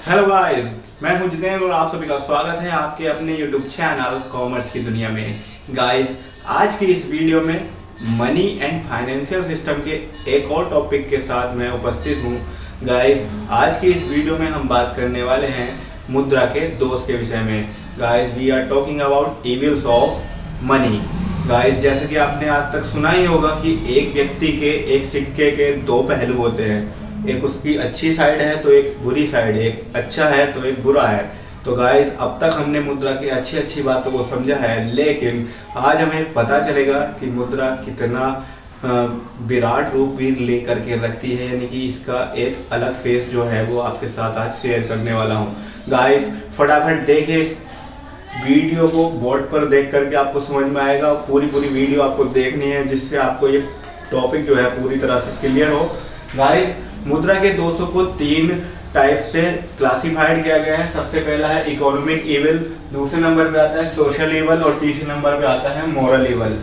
Hello guys, मैं हूं जितेंद्र और आप सभी का स्वागत है आपके अपने यूट्यूब चैनल कॉमर्स की दुनिया में। गाइस, आज की इस वीडियो में मनी एंड फाइनेंशियल सिस्टम के एक और टॉपिक के साथ मैं उपस्थित हूं। गाइस, आज की इस वीडियो में हम बात करने वाले हैं मुद्रा के दोष के विषय में। Guys, we are talking about evils of money. Guys, जैसे कि आपने आज तक सुना ही होगा कि एक व्यक्ति के एक सिक्के के दो पहलू होते हैं, एक उसकी अच्छी साइड है तो एक बुरी साइड, एक अच्छा है तो एक बुरा है। तो गाइस, अब तक हमने मुद्रा की अच्छी अच्छी बातों को समझा है, लेकिन आज हमें पता चलेगा कि मुद्रा कितना विराट रूप भी लेकर के रखती है, यानी कि इसका एक अलग फेस जो है वो आपके साथ आज शेयर करने वाला हूँ। गाइस, फटाफट देखिए इस वीडियो को, बोर्ड पर देख करके आपको समझ में आएगा। पूरी वीडियो आपको देखनी है जिससे आपको ये टॉपिक जो है पूरी तरह से क्लियर हो। गाइस, मुद्रा के दोषों को तीन टाइप से क्लासिफाइड किया गया है। सबसे पहला है इकोनॉमिक इविल, दूसरे नंबर पे आता है सोशल इवल और तीसरे नंबर पे आता है मॉरल इवल।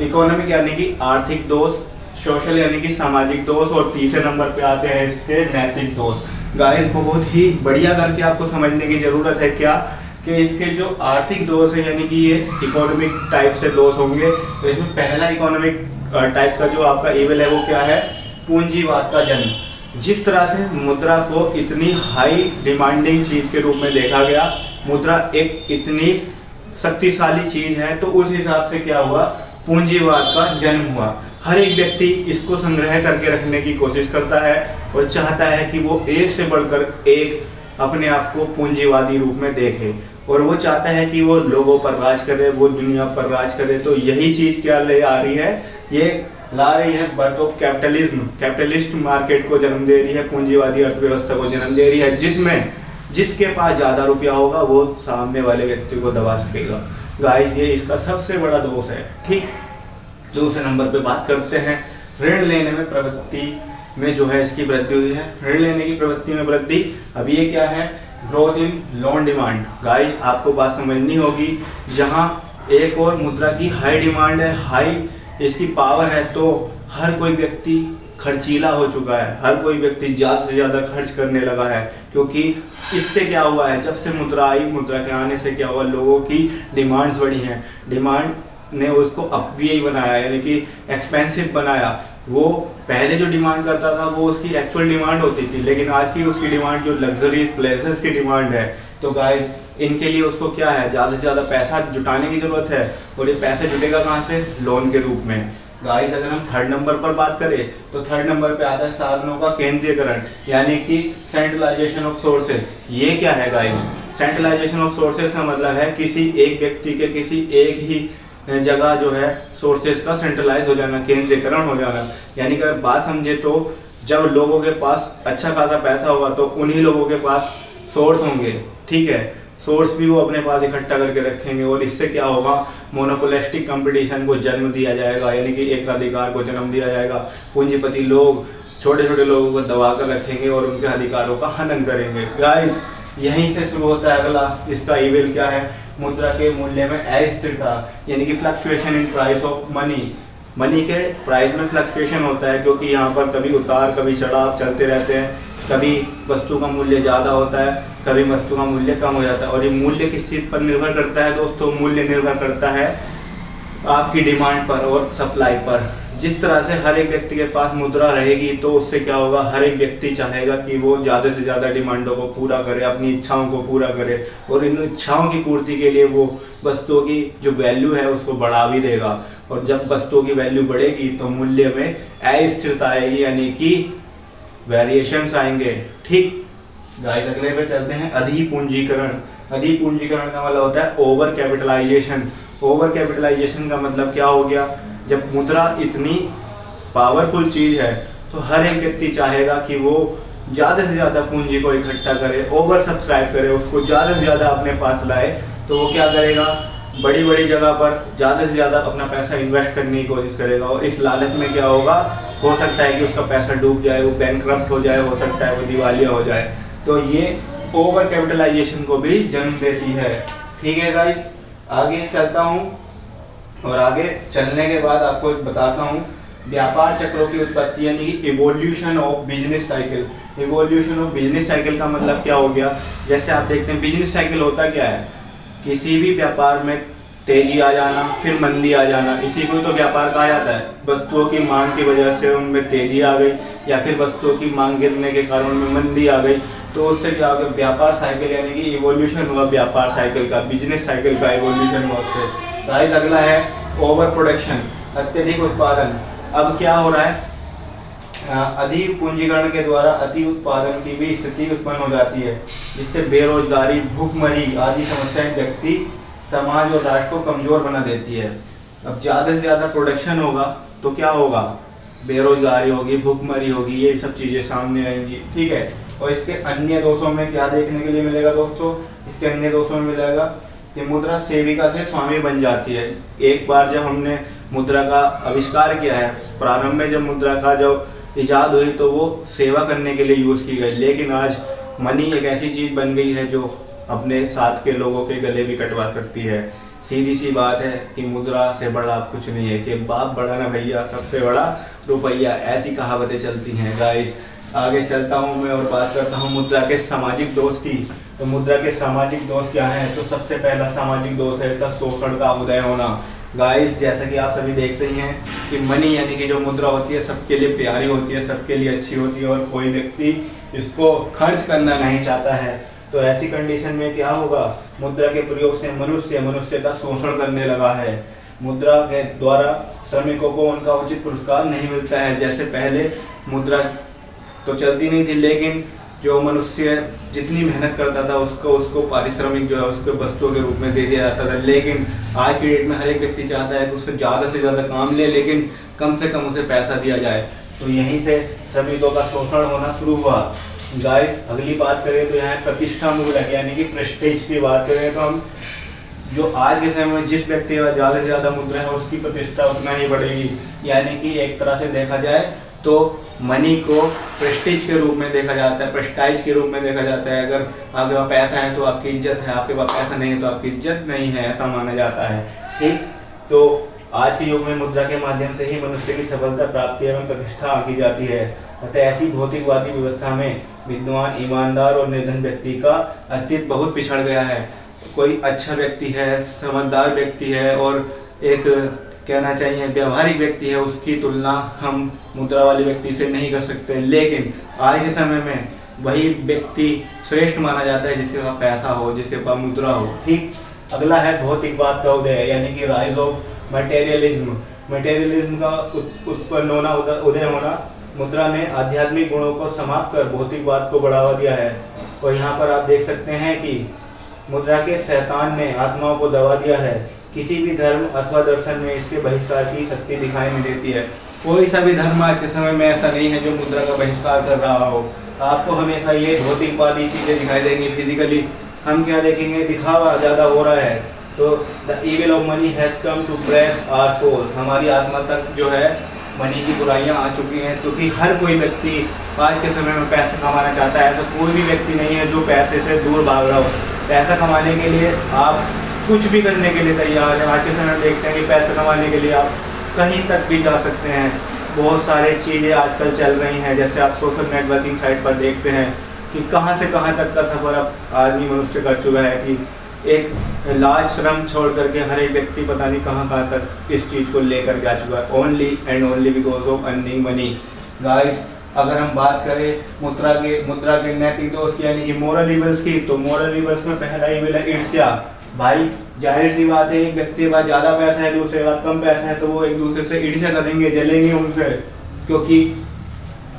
इकोनॉमिक यानी कि आर्थिक दोष, सोशल यानी कि सामाजिक दोष और तीसरे नंबर पे आते हैं इसके नैतिक दोष। गाइस, बहुत ही बढ़िया करके आपको समझने की जरूरत है क्या कि इसके जो आर्थिक दोष है यानी कि ये इकोनॉमिक टाइप से दोष होंगे। तो इसमें पहला इकोनॉमिक टाइप का जो आपका इविल है वो क्या है? पूंजीवाद का जन्म। जिस तरह से मुद्रा को इतनी हाई डिमांडिंग चीज के रूप में देखा गया, मुद्रा एक इतनी शक्तिशाली चीज है, तो उस हिसाब से क्या हुआ? पूंजीवाद का जन्म हुआ। हर एक व्यक्ति इसको संग्रह करके रखने की कोशिश करता है और चाहता है कि वो एक से बढ़कर एक अपने आप को पूंजीवादी रूप में देखे, और वो चाहता है कि वो लोगों पर राज करे, वो दुनिया पर राज करे। तो यही चीज क्या ले आ रही है? ये ला रही है birth of capitalism. Capitalist market को जन्म दे रही है, पूंजीवादी अर्थव्यवस्था को जन्म दे रही है, जिसमें जिसके पास ज्यादा रुपया होगा वो सामने वाले व्यक्ति को दबा सकेगा। गाइस, ये इसका सबसे बड़ा दोष है। ठीक, दूसरे नंबर पे बात करते हैं ऋण लेने में प्रवृत्ति में जो है इसकी वृद्धि हुई है। ऋण लेने की प्रवृत्ति में वृद्धि। अब ये क्या है? Growth in loan demand. Guys, आपको बात समझनी होगी, जहां एक और मुद्रा की हाई डिमांड है, हाई इसकी पावर है, तो हर कोई व्यक्ति खर्चीला हो चुका है, हर कोई व्यक्ति ज्यादा से ज्यादा खर्च करने लगा है। क्योंकि इससे क्या हुआ है? जब से मुद्रा आई, मुद्रा के आने से क्या हुआ? लोगों की डिमांड्स बढ़ी हैं। डिमांड ने उसको अपव्ययी बनाया, यानी कि एक्सपेंसिव बनाया। वो पहले जो डिमांड करता था वो उसकी एक्चुअल डिमांड होती थी, लेकिन आज की उसकी डिमांड जो लग्जरीज प्लेसेस की डिमांड है। तो गाइस, इनके लिए उसको क्या है? ज़्यादा से ज़्यादा पैसा जुटाने की जरूरत है, और ये पैसा जुटेगा कहाँ से? लोन के रूप में। गाइस, अगर हम थर्ड नंबर पर बात करें तो थर्ड नंबर पे आता है साधनों का केंद्रीयकरण, यानी कि सेंट्रलाइजेशन ऑफ सोर्सेस। ये क्या है गाइस? सेंट्रलाइजेशन ऑफ सोर्सेस का मतलब है किसी एक व्यक्ति के किसी एक ही जगह जो है सोर्सेस का सेंट्रलाइज हो जाना, केंद्रीकरण हो जाना। यानी कि अगर बात समझे तो जब लोगों के पास अच्छा खासा पैसा होगा तो उन्हीं लोगों के पास सोर्स होंगे। ठीक है, सोर्स भी वो अपने पास इकट्ठा करके रखेंगे, और इससे क्या होगा? मोनोपोलिस्टिक कंपटीशन को जन्म दिया जाएगा, यानी कि एक अधिकार को जन्म दिया जाएगा। पूंजीपति लोग छोटे छोटे लोगों को दबा कर रखेंगे और उनके अधिकारों का हनन करेंगे। गाइस, यहीं से शुरू होता है अगला इसका इविल क्या है? मुद्रा के मूल्य में अस्थिरता, यानी कि fluctuation in price of money. Money के प्राइस में फ्लक्चुएशन होता है, क्योंकि यहाँ पर कभी उतार कभी चढ़ाव चलते रहते हैं। कभी वस्तु का मूल्य ज़्यादा होता है, कभी वस्तु का मूल्य कम हो जाता है। और ये मूल्य किस चीज़ पर निर्भर करता है दोस्तों? मूल्य निर्भर करता है आपकी डिमांड पर और सप्लाई पर। जिस तरह से हर एक व्यक्ति के पास मुद्रा रहेगी तो उससे क्या होगा? हर एक व्यक्ति चाहेगा कि वो ज़्यादा से ज़्यादा डिमांडों को पूरा करे, अपनी इच्छाओं को पूरा करे, और इन इच्छाओं की पूर्ति के लिए वो वस्तुओं की जो वैल्यू है उसको बढ़ा भी देगा। और जब वस्तुओं की वैल्यू बढ़ेगी तो मूल्य में अस्थिरता आएगी, यानी कि वेरिएशंस आएंगे। ठीक गाइस, अगले पे चलते हैं अधिपूंजीकरण। अधिपूंजीकरण का मतलब होता है ओवर कैपिटलाइजेशन। ओवर कैपिटलाइजेशन का मतलब क्या हो गया? जब मुद्रा इतनी पावरफुल चीज है तो हर एक व्यक्ति चाहेगा कि वो ज़्यादा से ज़्यादा पूंजी को इकट्ठा करे, ओवर सब्सक्राइब करे, उसको ज़्यादा से ज़्यादा अपने पास लाए। तो वो क्या करेगा? बड़ी बड़ी जगह पर ज़्यादा से ज़्यादा अपना पैसा इन्वेस्ट करने की कोशिश करेगा, और इस लालच में क्या होगा? हो सकता है कि उसका पैसा डूब जाए, वो बैंकक्रप्ट हो जाए, हो सकता है वो दिवालिया हो जाए। तो ये ओवर कैपिटलाइजेशन को भी जन्म देती है। ठीक है गाइस, आगे चलता हूँ, और आगे चलने के बाद आपको बताता हूँ व्यापार चक्रों की उत्पत्ति यानी कि evolution of business cycle. Evolution of business cycle का मतलब क्या हो गया, जैसे आप देखते हैं बिजनेस साइकिल होता क्या है, किसी भी व्यापार में तेजी आ जाना फिर मंदी आ जाना, इसी को तो व्यापार कहा जाता है। वस्तुओं की मांग की वजह से उनमें तेजी आ गई या फिर वस्तुओं की मांग गिरने के कारण उनमें मंदी आ गई, तो उससे क्या हो गया, व्यापार साइकिल यानी कि इवोल्यूशन हुआ व्यापार साइकिल का, बिजनेस साइकिल का इवोल्यूशन हुआ उससे। गाइस अगला है ओवर प्रोडक्शन, अत्यधिक उत्पादन। अब क्या हो रहा है, अधिक पूंजीकरण के द्वारा अति उत्पादन की भी स्थिति उत्पन्न हो जाती है, जिससे बेरोजगारी, भूखमरी आदि समस्याएं व्यक्ति, समाज और राष्ट्र को कमजोर बना देती है। अब ज़्यादा से ज़्यादा प्रोडक्शन होगा तो क्या होगा, बेरोजगारी होगी, भूखमरी होगी, ये सब चीज़ें सामने आएंगी, ठीक है। और इसके अन्य दोषों में क्या देखने के लिए मिलेगा दोस्तों, इसके अन्य दोषों में मिलेगा कि मुद्रा सेविका से स्वामी बन जाती है। एक बार जब हमने मुद्रा का आविष्कार किया है, प्रारंभ में जब मुद्रा का जब इजाद हुई तो वो सेवा करने के लिए यूज़ की गई, लेकिन आज मनी एक ऐसी चीज़ बन गई है जो अपने साथ के लोगों के गले भी कटवा सकती है। सीधी सी बात है कि मुद्रा से बड़ा कुछ नहीं है, कि बाप बड़ा ना भैया, सबसे बड़ा रुपया, ऐसी कहावतें चलती हैं। गाइस आगे चलता हूँ मैं और बात करता हूँ मुद्रा के सामाजिक दोष की। तो मुद्रा के सामाजिक दोष क्या हैं, तो सबसे पहला सामाजिक दोष है इसका शोषण का उदय होना। गाइस जैसा कि आप सभी देखते ही हैं कि मनी यानी कि जो मुद्रा होती है सबके लिए प्यारी होती है, सबके लिए अच्छी होती है, और कोई व्यक्ति इसको खर्च करना नहीं चाहता है। तो ऐसी कंडीशन में क्या होगा, मुद्रा के प्रयोग से मनुष्य का शोषण करने लगा है। मुद्रा के द्वारा श्रमिकों को उनका उचित पुरस्कार नहीं मिलता है। जैसे पहले मुद्रा तो चलती नहीं थी, लेकिन जो मनुष्य जितनी मेहनत करता था उसको पारिश्रमिक जो है उसको वस्तुओं के रूप में दे दिया जाता था। लेकिन आज की डेट में हर एक व्यक्ति चाहता है कि उससे ज़्यादा काम ले, लेकिन कम से कम उसे पैसा दिया जाए। तो यहीं से श्रमिकों का शोषण होना शुरू हुआ। गाइस अगली बात करें तो यहाँ प्रतिष्ठा मूलक यानी कि प्रेस्टीज की बात करें तो हम जो आज के समय में जिस व्यक्ति का ज़्यादा से ज़्यादा मुद्रा है उसकी प्रतिष्ठा उतना ही बढ़ेगी। यानी कि एक तरह से देखा जाए तो मनी को प्रेस्टीज के रूप में देखा जाता है, प्रेस्टाइज के रूप में देखा जाता है। अगर आपके पास पैसा है तो आपकी इज्जत है, आपके पास पैसा नहीं है तो आपकी इज्जत नहीं है, ऐसा माना जाता है, ठीक। तो आज के युग में मुद्रा के माध्यम से ही मनुष्य की सफलता, प्राप्ति एवं प्रतिष्ठा आंकी जाती है। अतः ऐसी भौतिकवादी व्यवस्था में विद्वान, ईमानदार और निर्धन व्यक्ति का अस्तित्व बहुत पिछड़ गया है। कोई अच्छा व्यक्ति है, समझदार व्यक्ति है और एक कहना चाहिए व्यवहारिक व्यक्ति है, उसकी तुलना हम मुद्रा वाले व्यक्ति से नहीं कर सकते। लेकिन आज के समय में वही व्यक्ति श्रेष्ठ माना जाता है जिसके पास पैसा हो, जिसके पास मुद्रा हो, ठीक। अगला है भौतिकवाद का उदय यानी कि राइज ऑफ मटेरियलिज्म। मटेरियलिज्म का उत्पन्न होना, उदय होना। मुद्रा ने आध्यात्मिक गुणों को समाप्त कर भौतिकवाद को बढ़ावा दिया है। और यहाँ पर आप देख सकते हैं कि मुद्रा के शैतान ने आत्माओं को दबा दिया है। किसी भी धर्म अथवा दर्शन में इसके बहिष्कार की शक्ति दिखाई नहीं देती है। कोई सा भी धर्म आज के समय में ऐसा नहीं है जो मुद्रा का बहिष्कार कर रहा हो। आपको हमेशा ये भौतिकवादी चीज़ें दिखाई देंगी। फिजिकली हम क्या देखेंगे, दिखावा ज़्यादा हो रहा है। तो the evil of money has come to press our souls, हमारी आत्मा तक जो है मनी की बुराइयां आ चुकी हैं। क्योंकि हर कोई व्यक्ति आज के समय में पैसा कमाना चाहता है। ऐसा कोई भी व्यक्ति नहीं है जो पैसे से दूर भाग रहा हो। पैसा कमाने के लिए आप कुछ भी करने के लिए तैयार हैं। आज के समय में देखते हैं कि पैसा कमाने के लिए आप कहीं तक भी जा सकते हैं। बहुत सारी चीज़ें आजकल चल रही हैं, जैसे आप सोशल नेटवर्किंग साइट पर देखते हैं कि कहां से कहां तक का सफ़र अब आदमी मनुष्य कर चुका है कि एक लाज श्रम छोड़ करके हर एक व्यक्ति पता नहीं कहां तक इस चीज़ को लेकर जा चुका है, only and only because of earning money. Guys अगर हम बात करें मुद्रा के नैतिक दोष की यानी कि मोरल इवल्स की, तो मोरल इवल्स में पहला इवल है ईर्ष्या। भाई जाहिर सी बात है, एक व्यक्ति के पास ज़्यादा पैसा है, दूसरे के पास कम पैसा है, तो वो एक दूसरे से ईर्ष्या करेंगे, जलेंगे उनसे, क्योंकि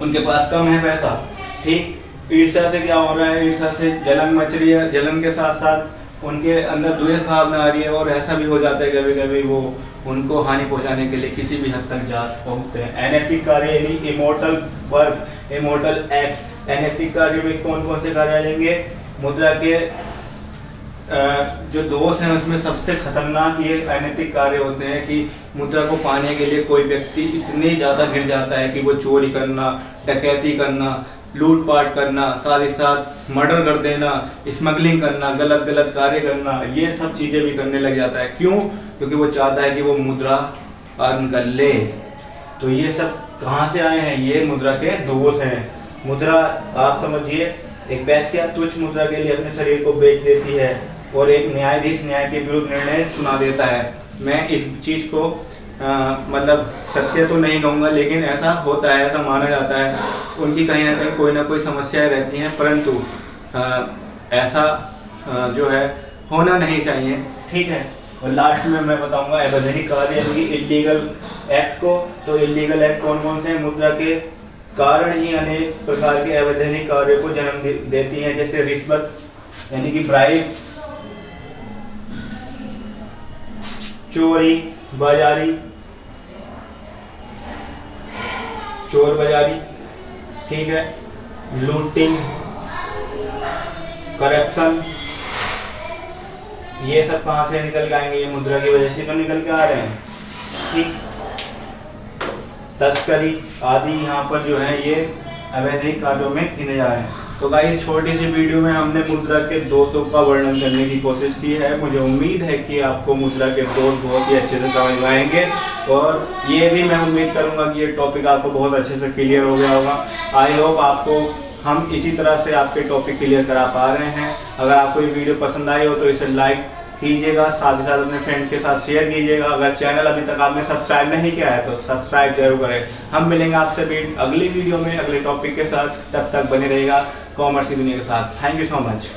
उनके पास कम है पैसा, ठीक। ईर्ष्या से क्या हो रहा है, ईर्ष्या से जलन मच रही है, जलन के साथ साथ उनके अंदर द्वेष भावना आ रही है। और ऐसा भी हो जाता है कभी कभी वो उनको हानि पहुंचाने के लिए किसी भी हद तक जा पहुंचते हैं। अनैतिक कार्य यानी इमोरल वर्क, इमोरल एक्ट। अनैतिक कार्य में कौन कौन से कार्य आ जाएंगे, मुद्रा के जो दोष हैं उसमें सबसे खतरनाक ये अनैतिक कार्य होते हैं कि मुद्रा को पाने के लिए कोई व्यक्ति इतने ज़्यादा गिर जाता है कि वो चोरी करना, डकैती करना, लूटपाट करना, साथ ही साथ मर्डर कर देना, स्मगलिंग करना, गलत कार्य करना, ये सब चीज़ें भी करने लग जाता है। क्यों? क्योंकि वो चाहता है कि वो मुद्रा अर्न कर ले। तो ये सब कहाँ से आए हैं? ये मुद्रा के दोष हैं। मुद्रा आप समझिए, एक वेश्या तुच्छ मुद्रा के लिए अपने शरीर को बेच देती है और एक न्यायाधीश न्याय के विरुद्ध निर्णय सुना देता है। मैं इस चीज़ को मतलब सत्य तो नहीं कहूँगा, लेकिन ऐसा होता है, ऐसा माना जाता है। उनकी कहीं ना कोई समस्याएं रहती हैं, परंतु ऐसा जो है होना नहीं चाहिए, ठीक है। और लास्ट में मैं बताऊंगा अवैधानिक कार्य यानी इलीगल एक्ट को। तो इलीगल एक्ट कौन कौन से हैं? मुद्रा के कारण ही अनेक प्रकार के अवैधानिक कार्यों को जन्म देती हैं, जैसे रिश्वत यानी कि ब्राइब, चोरी बाजारी, चोर बाजारी, ठीक है, लूटिंग, करप्शन। ये सब कहाँ से निकल के आएंगे? ये मुद्रा की वजह से तो निकल के आ रहे हैं, ठीक। तस्करी आदि यहाँ पर जो है ये अवैधानिक कार्यों में गिने जा रहे हैं। तो गाइस, छोटी सी वीडियो में हमने मुद्रा के दोषों का वर्णन करने की कोशिश की है। मुझे उम्मीद है कि आपको मुद्रा के दोष बहुत ही अच्छे से समझ में आएंगे, और ये भी मैं उम्मीद करूंगा कि ये टॉपिक आपको बहुत अच्छे से क्लियर हो गया होगा। आई होप आपको हम इसी तरह से आपके टॉपिक क्लियर करा पा रहे हैं। अगर आपको ये वीडियो पसंद आई हो तो इसे लाइक कीजिएगा, साथ ही साथ अपने फ्रेंड के साथ शेयर कीजिएगा। अगर चैनल अभी तक आपने सब्सक्राइब नहीं किया है तो सब्सक्राइब जरूर करें। हम मिलेंगे आपसे अगली वीडियो में अगले टॉपिक के साथ। तब तक बने रहेगा कॉमर्स की दुनिया के साथ। Thank you so much.